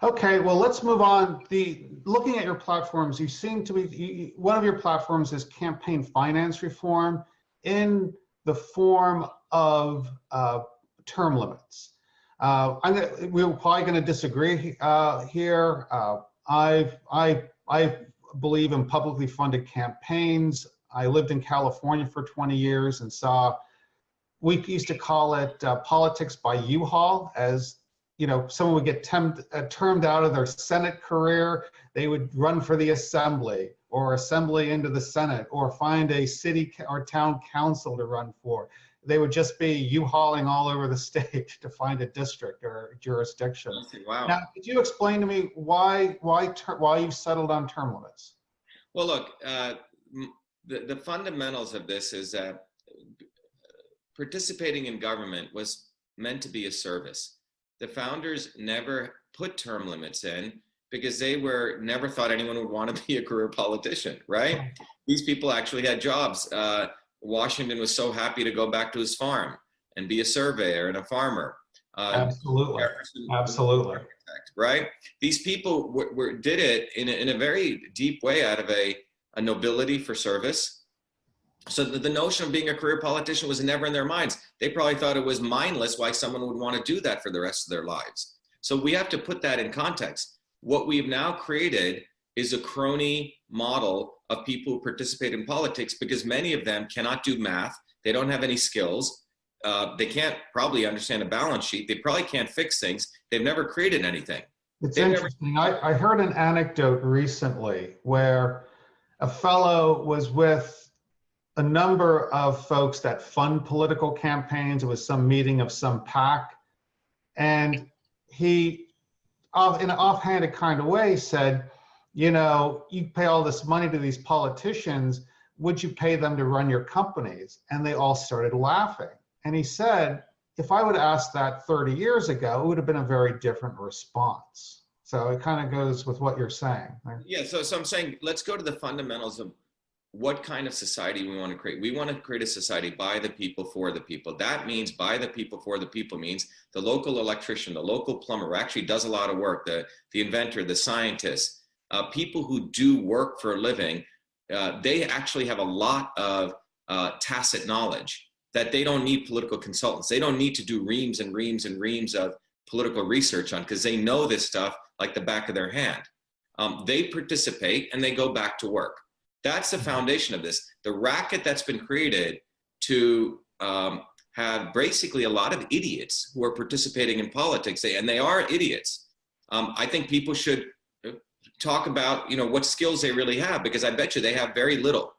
Okay, well, let's move on. Looking at your platforms, you seem to be, one of your platforms is campaign finance reform in the form of term limits. We're probably going to disagree here. I believe in publicly funded campaigns. I lived in California for 20 years and we used to call it politics by U-Haul. As you know, someone would get termed out of their Senate career, they would run for the assembly or assembly into the Senate or find a city or town council to run for. They would just be U-hauling all over the state to find a district or jurisdiction. Wow. Now, could you explain to me why you've settled on term limits? Well, look, the fundamentals of this is that participating in government was meant to be a service. The founders never put term limits in because they never thought anyone would want to be a career politician, right? These people actually had jobs. Washington was so happy to go back to his farm and be a surveyor and a farmer. Absolutely, absolutely. Right? These people did it in a very deep way out of a nobility for service. So the notion of being a career politician was never in their minds. They probably thought it was mindless why someone would want to do that for the rest of their lives. So we have to put that in context. What we've now created is a crony model of people who participate in politics because many of them cannot do math. They don't have any skills. They can't probably understand a balance sheet. They probably can't fix things. They've never created anything. It's interesting. I heard an anecdote recently where a fellow was with a number of folks that fund political campaigns. It was some meeting of some PAC. And he, in an offhanded kind of way, said, you know, you pay all this money to these politicians, would you pay them to run your companies? And they all started laughing. And he said, if I would have asked that 30 years ago, it would have been a very different response. So it kind of goes with what you're saying. Yeah, so I'm saying, let's go to the fundamentals of what kind of society we want to create. We want to create a society by the people, for the people. That means by the people, for the people means the local electrician, the local plumber who actually does a lot of work, the inventor, the scientist, people who do work for a living, they actually have a lot of tacit knowledge that they don't need political consultants. They don't need to do reams and reams and reams of political research on because they know this stuff like the back of their hand. They participate and they go back to work. That's the foundation of this. The racket that's been created to have basically a lot of idiots who are participating in politics, and they are idiots. I think people should talk about, you know, what skills they really have, because I bet you they have very little.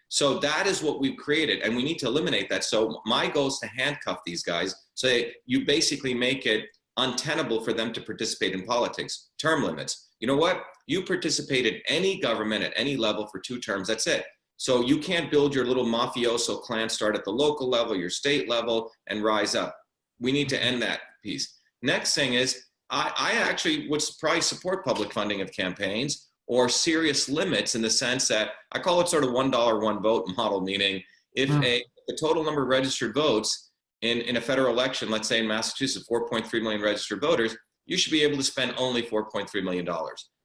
So that is what we've created, and we need to eliminate that. So my goal is to handcuff these guys, so you basically make it untenable for them to participate in politics. Term limits. You know what? You participate in any government at any level for 2 terms, that's it. So you can't build your little mafioso clan, start at the local level, your state level, and rise up. We need to end that piece. Next thing is, I actually would probably support public funding of campaigns or serious limits in the sense that I call it sort of $1 one vote model, meaning if the total number of registered votes in a federal election, let's say in Massachusetts, 4.3 million registered voters, you should be able to spend only $4.3 million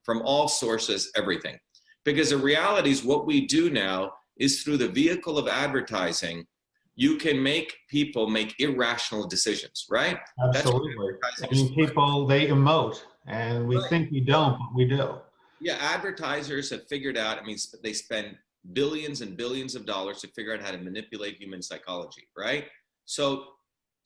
from all sources, everything. Because the reality is what we do now is through the vehicle of advertising, you can make people make irrational decisions, right? Absolutely. I mean, people, they emote, and we think we don't, but we do. Yeah, advertisers have figured out, I mean, they spend billions and billions of dollars to figure out how to manipulate human psychology, right? So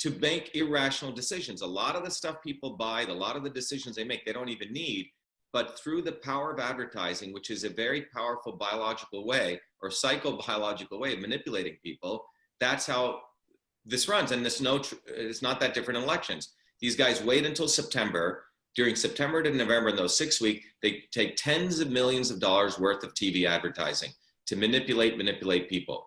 to make irrational decisions, a lot of the stuff people buy, a lot of the decisions they make, they don't even need, but through the power of advertising, which is a very powerful biological way or psychobiological way of manipulating people, that's how this runs. And it's not that different in elections. These guys wait until September. During September to November, in those 6 weeks, they take tens of millions of dollars worth of TV advertising to manipulate people.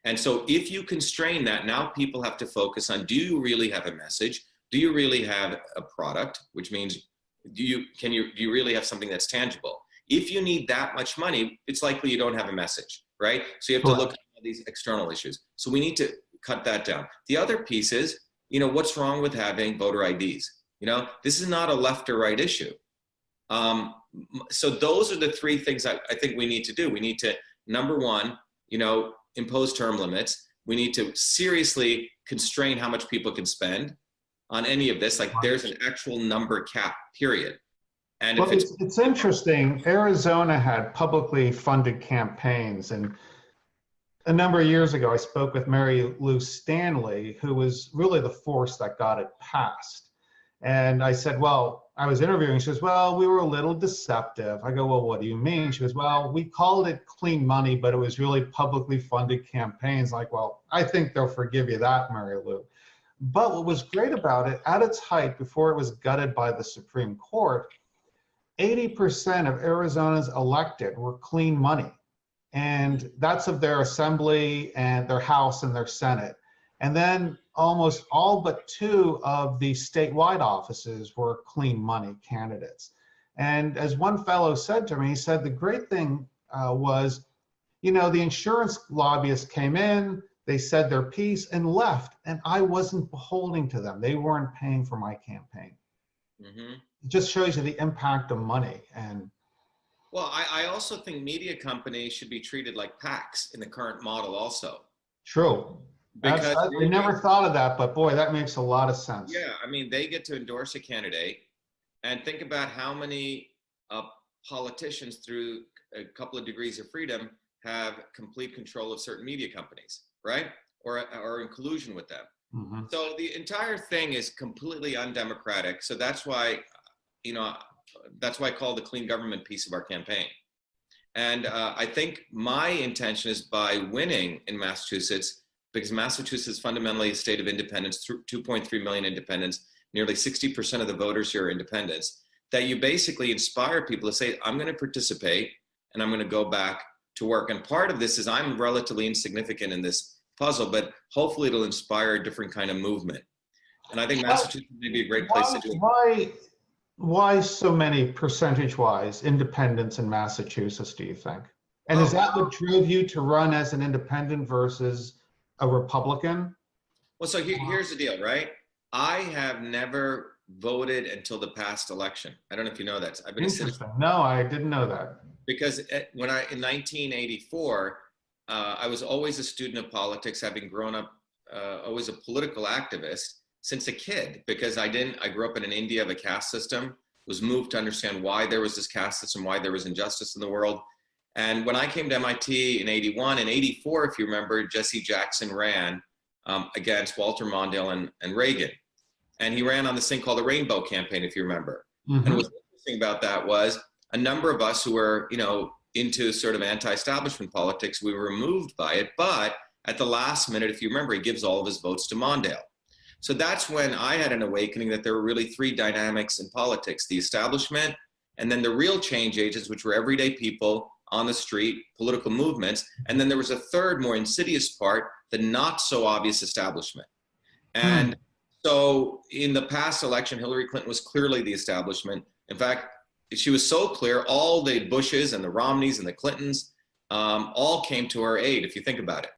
And so if you constrain that, now people have to focus on, do you really have a message? Do you really have a product? Which means, do you really have something that's tangible? If you need that much money, it's likely you don't have a message, right? So you have to look at all these external issues. So we need to cut that down. The other piece is, you know, what's wrong with having voter IDs? You know, this is not a left or right issue. So those are the three things I think we need to do. We need to, number one, impose term limits. We need to seriously constrain how much people can spend on any of this. Like there's an actual number cap, period. And Well, if it's interesting. Arizona had publicly funded campaigns, and a number of years ago, I spoke with Mary Lou Stanley, who was really the force that got it passed. And I said, well, I was interviewing. She goes, well, we were a little deceptive. I go, well, what do you mean? She goes, well, we called it clean money, but it was really publicly funded campaigns. Like, well, I think they'll forgive you that, Mary Lou. But what was great about it, at its height, before it was gutted by the Supreme Court, 80% of Arizona's elected were clean money. And that's of their assembly and their House and their Senate. And then almost all but 2 of the statewide offices were clean money candidates. And as one fellow said to me, he said the great thing was, the insurance lobbyists came in, they said their piece and left, and I wasn't beholden to them. They weren't paying for my campaign. Mm-hmm. It just shows you the impact of money. And well, I also think media companies should be treated like PACs in the current model also. True. Because I never thought of that, but boy, that makes a lot of sense. Yeah, I mean, they get to endorse a candidate, and think about how many politicians through a couple of degrees of freedom have complete control of certain media companies, right? Or in collusion with them. Mm-hmm. So the entire thing is completely undemocratic. So that's why, I call the clean government piece of our campaign. And I think my intention is by winning in Massachusetts, because Massachusetts is fundamentally a state of independence, 2.3 million independents, nearly 60% of the voters here are independents, that you basically inspire people to say, I'm going to participate and I'm going to go back to work. And part of this is I'm relatively insignificant in this puzzle, but hopefully it'll inspire a different kind of movement. And I think Massachusetts may be a great place to do it. Why so many percentage-wise independents in Massachusetts, do you think? And is that what drove you to run as an independent versus a Republican? Well, so here's the deal, right? I have never voted until the past election. I don't know if you know that. I've been a citizen. No, I didn't know that. Because in 1984, I was always a student of politics, having grown up always a political activist since a kid, because I grew up in an India of a caste system, was moved to understand why there was this caste system, why there was injustice in the world. And when I came to MIT in 81, in 84, if you remember, Jesse Jackson ran against Walter Mondale and Reagan. And he ran on this thing called the Rainbow Campaign, if you remember. Mm-hmm. And what's interesting about that was a number of us who were, into sort of anti-establishment politics, we were moved by it. But at the last minute, if you remember, he gives all of his votes to Mondale. So that's when I had an awakening that there were really 3 dynamics in politics: the establishment, and then the real change agents, which were everyday people on the street, political movements. And then there was a third, more insidious part, the not so obvious establishment. And so in the past election, Hillary Clinton was clearly the establishment. In fact, she was so clear, all the Bushes and the Romneys and the Clintons all came to her aid, if you think about it.